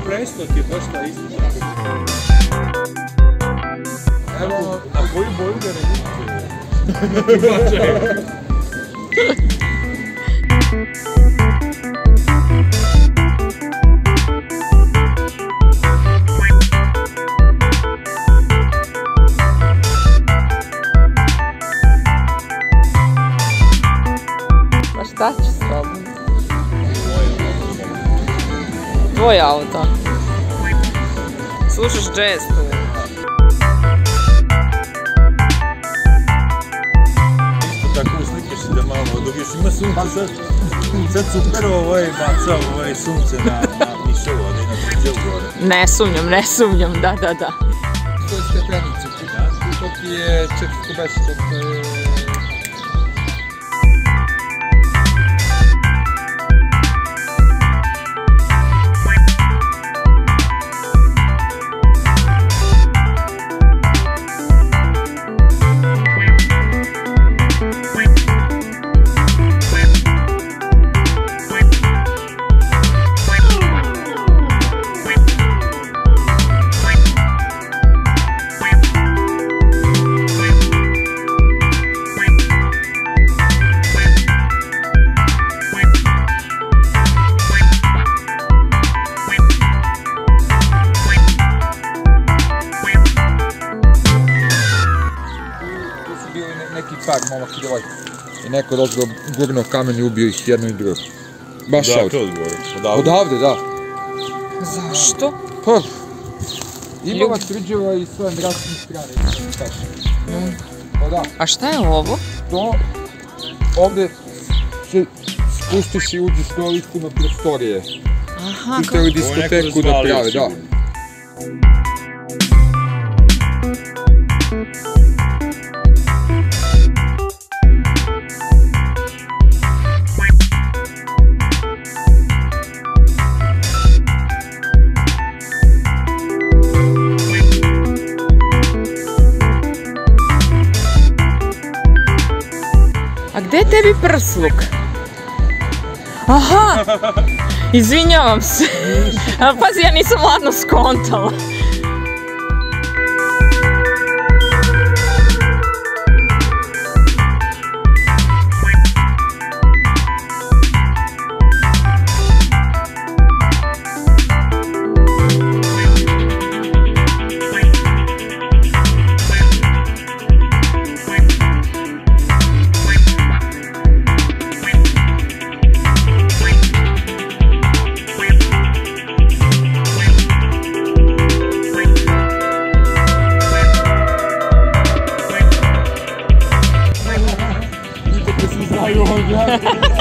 Presto ti je baš ta istina. Evo, na koju boju ga ne vidite? Pa šta ću s tobom? Tvoj auto. Slušaš džez tu. Isto tako uslikaš se da malo dobiješ. Ima sunce sad super baca sunce na Nišu, na tvrđavu gore. Ne sumnjam, da. To je stepenice, to ti je 410. Par momak i devojka. I neko došao gurnuo kamen i ubio ih jedno i drugo. Baš ovdje. Odavde, da. Zašto? Pa, imala tvrđava i svoje zdravstvene strane. Pa da. A šta je ovo? To, ovdje se spustiš i uđeš do istima prostorije. Aha, kako? Htjeli diskoteku da prave, da. A gde je tebi prsluk? Aha! Izvinjavam se. Pazi, ja nisam ladno skontala. Znaju ovdje.